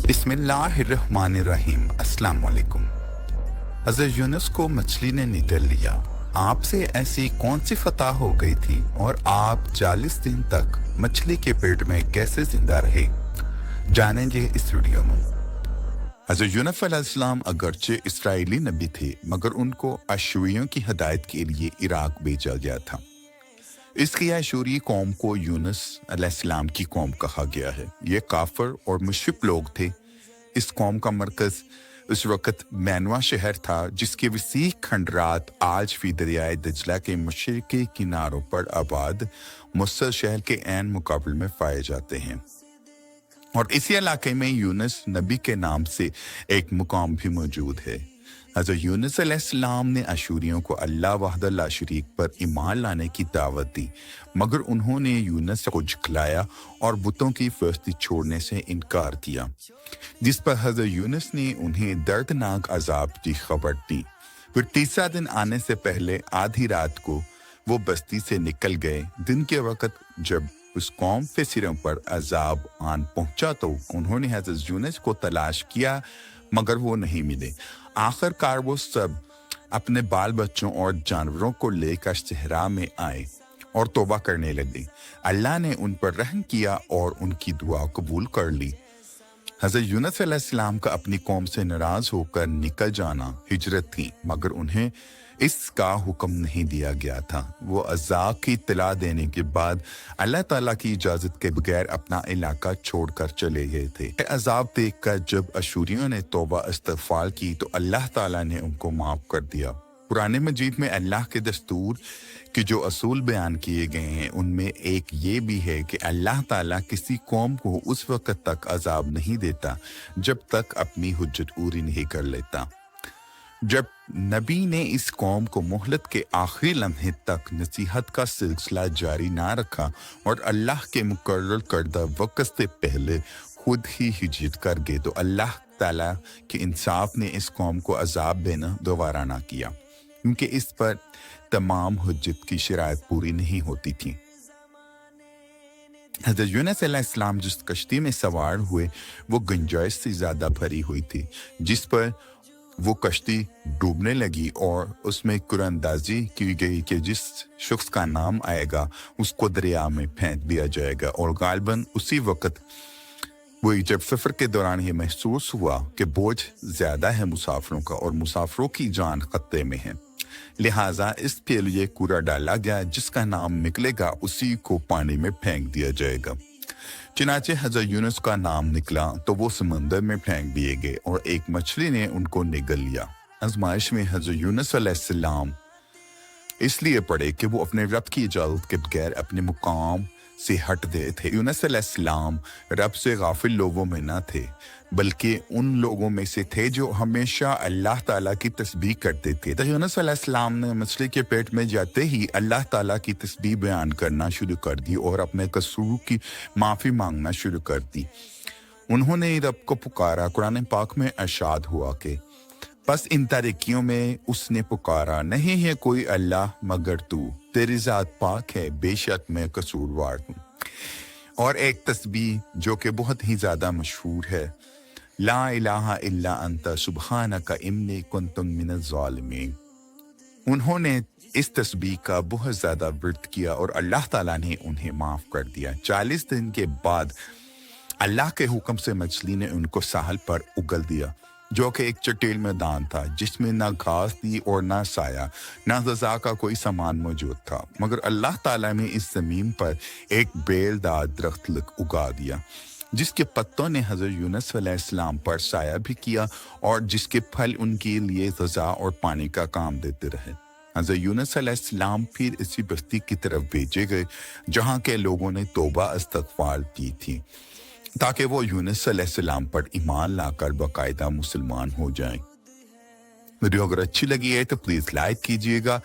बिस्मिल्लाहिर्रहमानिर्रहीम। अस्सलाम वालेकुम। हज़रत यूनुस को मछली ने निगल लिया। आपसे ऐसी कौन सी फतह हो गई थी और आप 40 दिन तक मछली के पेट में कैसे जिंदा रहे, जानेंगे इस वीडियो में। हज़रत यूनुस अलैहिस्सलाम अगरचे इसराइली नबी थे, मगर उनको अशूरियों की हिदायत के लिए इराक भेजा गया था। इसलिए अशूरी कौम को यूनुस अलैहिस्सलाम की कौम कहा गया है। ये काफिर और मुशरिक लोग थे। इस कौम का मरकज उस वक़्त मैनवा शहर था, जिसके वसीह खंडरात आज भी दरियाए दजला के मशरक़ी किनारों पर आबाद मुस्सल शहर के ऐन मुकाबले में पाए जाते हैं। और इसी इलाके में यूनुस नबी के नाम से एक मुकाम भी मौजूद है। हज़रत यूनुस अलैहिस्सलाम ने अशूरियों को अल्लाह वहदहु ला शरीक पर ईमान लाने की दावत दी, मगर उन्होंने यूनुस को झुठलाया और बुतों की परस्ती छोड़ने से इनकार किया, जिस पर हज़रत यूनुस ने उन्हें दर्दनाक अजाब की खबर दी। फिर तीसरा दिन आने से पहले आधी रात को वो बस्ती से निकल गए। दिन के वक़्त जब उस कौम के सिरों पर अजाब आन पहुंचा तो उन्होंने हज़रत यूनुस को तलाश किया, मगर वो नहीं मिले। आखिरकार वो सब अपने बाल बच्चों और जानवरों को लेकर सहरा में आए और तौबा करने लगे। अल्लाह ने उन पर रहम किया और उनकी दुआ कबूल कर ली। हज़रत यूनुस अलैहिस्सलाम का अपनी कौम से नाराज होकर निकल जाना हिजरत थी, मगर उन्हें इसका हुक्म नहीं दिया गया था। वो अज़ाब की इत्तला देने के बाद अल्लाह ताला की इजाज़त के बगैर अपना इलाका छोड़कर चले गए थे। अज़ाब देखकर जब अशूरियों ने तौबा इस्तग़फ़ार की तो अल्लाह ताला ने उनको माफ़ कर दिया। कुरान मजीद में अल्लाह के दस्तूर के जो असूल बयान किए गए हैं, उनमें एक ये भी है कि अल्लाह ताला किसी कौम को उस वक़्त तक अज़ाब नहीं देता जब तक अपनी हुज्जत पूरी नहीं कर लेता। जब नबी ने इस कौम को मोहलत के आखिरी लम्हे तक नसीहत का सिलसिला जारी ना रखा और अल्लाह के मुकर्रर करदा वक़्त से पहले खुद ही हिजरत कर गए, तो अल्लाह ताला के इंसाफ ने इस कौम को अजाब देना दोबारा ना किया, क्योंकि इस पर तमाम हुज्जत की शराइत पूरी नहीं होती थी। हज़रत यूनुस अलैहिस्सलाम जिस कश्ती में सवार हुए वो गुंजाइश से ज़्यादा भरी हुई थी, जिस पर वो कश्ती डूबने लगी और उसमें कुरानंदाजी की गई कि जिस शख्स का नाम आएगा उसको दरिया में फेंक दिया जाएगा। और गालिबन उसी वक़्त वही जब सफ़र के दौरान ये महसूस हुआ कि बोझ ज़्यादा है मुसाफिरों का और मुसाफिरों की जान खतरे में है, लिहाजा इसके लिए कूड़ा डाला गया, जिसका नाम निकलेगा उसी को पानी में फेंक दिया जाएगा। चुनाचे हज़रत यूनुस का नाम निकला तो वो समंदर में फेंक दिए गए और एक मछली ने उनको निगल लिया। आजमाइश में हज़रत यूनुस अलैहिस्सलाम इसलिए पड़े कि वो अपने रब की इजाज़त के बगैर अपने मुकाम से हट गए थे। यूनुस अलैहिस्सलाम रब से गाफिल लोगों में न थे, बल्कि उन लोगों में से थे जो हमेशा अल्लाह ताला की तस्बीह करते थे। तो यूनुस अलैहिस्सलाम ने मछली के पेट में जाते ही अल्लाह ताला की तस्बीह बयान करना शुरू कर दी और अपने कसूर की माफ़ी मांगना शुरू कर दी। उन्होंने रब को पुकारा। कुरान पाक में इरशाद हुआ कि बस इन तारीकियों में उसने पुकारा, नहीं है कोई अल्लाह मगर तू, तेरी ज़ात पाक है, बेशक मैं कसूरवार हूँ। और एक तस्बीह जो कि बहुत ही ज़्यादा मशहूर है, ला इलाहा इल्ला अंता सुब्हानका इन्नी कुन्तु मिनज़ ज़ालिमीन। उन्होंने इस तस्बीह का बहुत ज़्यादा व्रत किया और अल्लाह ताला ने उन्हें माफ़ कर दिया। 40 दिन के बाद अल्लाह के हुक्म से मछली ने उनको साहल पर उगल दिया, जो कि एक चटेल मैदान था जिसमें ना घास थी और ना साया, ना ग़ज़ा का कोई सामान मौजूद था। मगर अल्लाह ताला ने इस ज़मीन पर एक बेलदार दरख्त उगा दिया, जिसके पत्तों ने हज़रत यूनुस अलैहिस्सलाम पर साया भी किया और जिसके फल उनके लिए ग़ज़ा और पानी का काम देते रहे। हज़रत यूनुस अलैहिस्सलाम फिर इसी बस्ती की तरफ भेजे गए जहाँ के लोगों ने तौबा इस्तग़फ़ार की थी, ताकि वो यूनुस अलैहिस्सलाम पर ईमान लाकर बाकायदा मुसलमान हो जाएं। वीडियो अगर अच्छी लगी है तो प्लीज़ लाइक कीजिएगा,